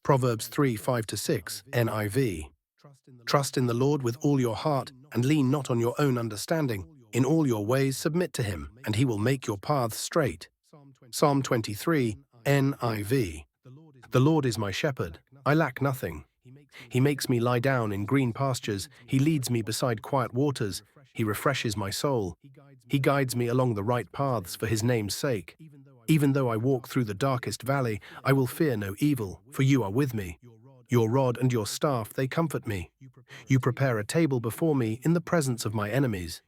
Proverbs 3:5-6, NIV. Trust in the Lord with all your heart and lean not on your own understanding. In all your ways submit to him, and he will make your paths straight. Psalm 23, NIV. The Lord is my shepherd, I lack nothing. He makes me lie down in green pastures, he leads me beside quiet waters, he refreshes my soul. He guides me along the right paths for his name's sake. Even though I walk through the darkest valley, I will fear no evil, for you are with me. Your rod and your staff, they comfort me. You prepare a table before me in the presence of my enemies.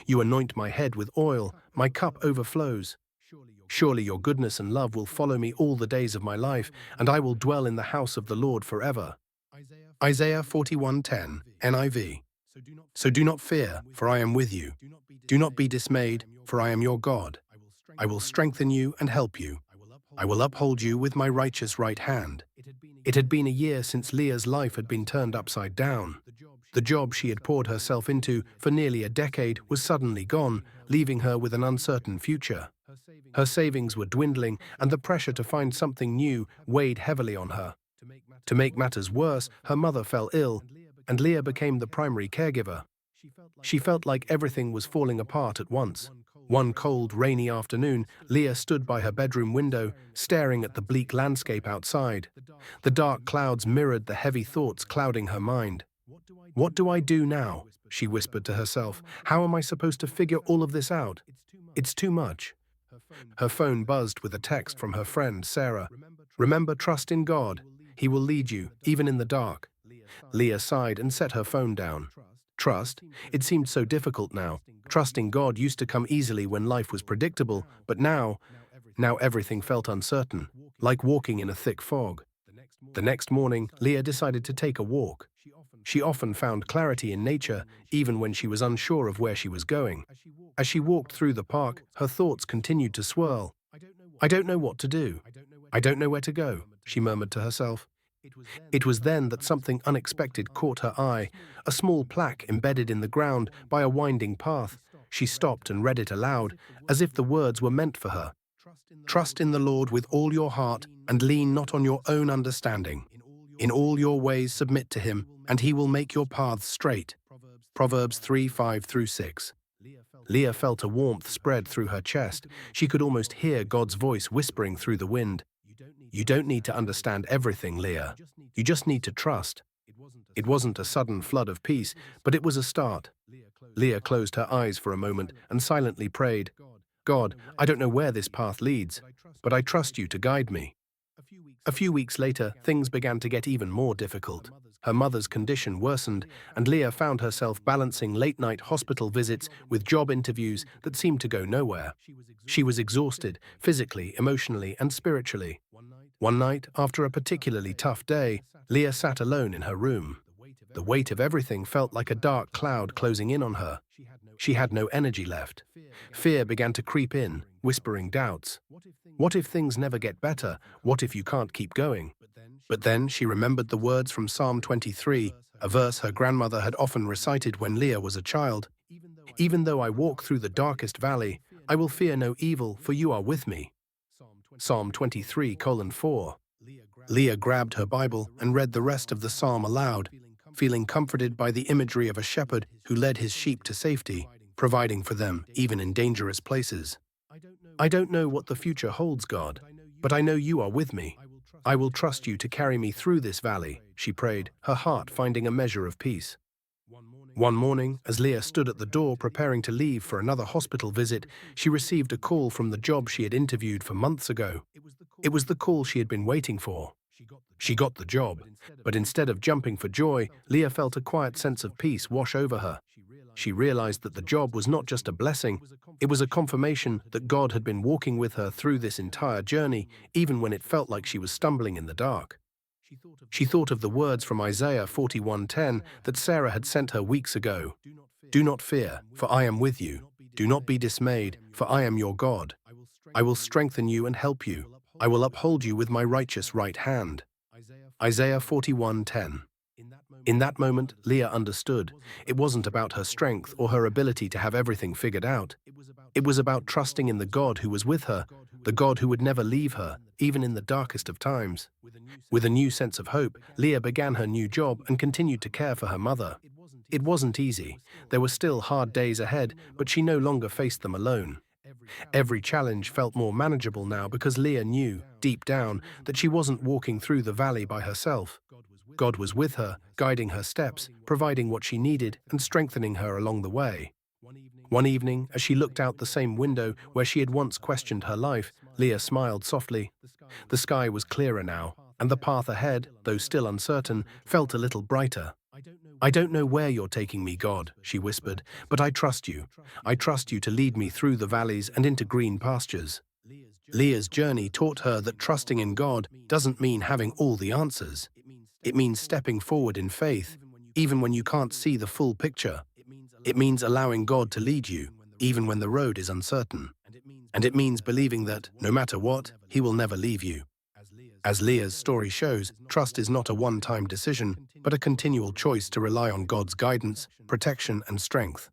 You anoint my head with oil, my cup overflows. Surely your goodness and love will follow me all the days of my life, and I will dwell in the house of the Lord forever. Isaiah 41:10, NIV. So do not fear, for I am with you. Do not be dismayed, for I am your God. I will strengthen you and help you. I will uphold you with my righteous right hand. It had been a year since Leah's life had been turned upside down. The job she had poured herself into for nearly a decade was suddenly gone, leaving her with an uncertain future. Her savings were dwindling, and the pressure to find something new weighed heavily on her. To make matters worse, her mother fell ill, and Leah became the primary caregiver. She felt like everything was falling apart at once. One cold, rainy afternoon, Leah stood by her bedroom window, staring at the bleak landscape outside. The dark clouds mirrored the heavy thoughts clouding her mind. "What do I do now?" she whispered to herself. "How am I supposed to figure all of this out? It's too much." Her phone buzzed with a text from her friend, Sarah. "Remember, trust in God. He will lead you, even in the dark." Leah sighed and set her phone down. Trust? It seemed so difficult now. Trusting God used to come easily when life was predictable, but now everything felt uncertain, like walking in a thick fog. The next morning, Leah decided to take a walk. She often found clarity in nature, even when she was unsure of where she was going. As she walked through the park, her thoughts continued to swirl. "I don't know what to do. I don't know where to go," she murmured to herself. It was then that something unexpected caught her eye, a small plaque embedded in the ground by a winding path. She stopped and read it aloud, as if the words were meant for her. "Trust in the Lord with all your heart, and lean not on your own understanding. In all your ways submit to him, and he will make your paths straight." Proverbs 3:5-6. Leah felt a warmth spread through her chest. She could almost hear God's voice whispering through the wind. "You don't need to understand everything, Leah. You just need to trust." It wasn't a sudden flood of peace, but it was a start. Leah closed her eyes for a moment and silently prayed, "God, I don't know where this path leads, but I trust you to guide me." A few weeks later, things began to get even more difficult. Her mother's condition worsened, and Leah found herself balancing late-night hospital visits with job interviews that seemed to go nowhere. She was exhausted, physically, emotionally, and spiritually. One night, after a particularly tough day, Leah sat alone in her room. The weight of everything felt like a dark cloud closing in on her. She had no energy left. Fear began to creep in, whispering doubts. What if things never get better? What if you can't keep going? But then she remembered the words from Psalm 23, a verse her grandmother had often recited when Leah was a child. "Even though I walk through the darkest valley, I will fear no evil, for you are with me." Psalm 23:4. Leah grabbed her Bible and read the rest of the psalm aloud, feeling comforted by the imagery of a shepherd who led his sheep to safety, providing for them even in dangerous places. "I don't know what the future holds, God, but I know you are with me. I will trust you to carry me through this valley," she prayed, her heart finding a measure of peace. One morning, as Leah stood at the door preparing to leave for another hospital visit, she received a call from the job she had interviewed for months ago. It was the call she had been waiting for. She got the job, but instead of jumping for joy, Leah felt a quiet sense of peace wash over her. She realized that the job was not just a blessing, it was a confirmation that God had been walking with her through this entire journey, even when it felt like she was stumbling in the dark. She thought of the words from Isaiah 41:10 that Sarah had sent her weeks ago. "Do not fear, for I am with you. Do not be dismayed, for I am your God. I will strengthen you and help you. I will uphold you with my righteous right hand." Isaiah 41:10. In that moment, Leah understood. It wasn't about her strength or her ability to have everything figured out. It was about trusting in the God who was with her, the God who would never leave her, even in the darkest of times. With a new sense of hope, Leah began her new job and continued to care for her mother. It wasn't easy. There were still hard days ahead, but she no longer faced them alone. Every challenge felt more manageable now because Leah knew, deep down, that she wasn't walking through the valley by herself. God was with her, guiding her steps, providing what she needed, and strengthening her along the way. One evening, as she looked out the same window where she had once questioned her life, Leah smiled softly. The sky was clearer now, and the path ahead, though still uncertain, felt a little brighter. "I don't know where you're taking me, God," she whispered, "but I trust you. I trust you to lead me through the valleys and into green pastures." Leah's journey taught her that trusting in God doesn't mean having all the answers. It means stepping forward in faith, even when you can't see the full picture. It means allowing God to lead you, even when the road is uncertain. And it means believing that, no matter what, He will never leave you. As Leah's story shows, trust is not a one-time decision, but a continual choice to rely on God's guidance, protection, and strength.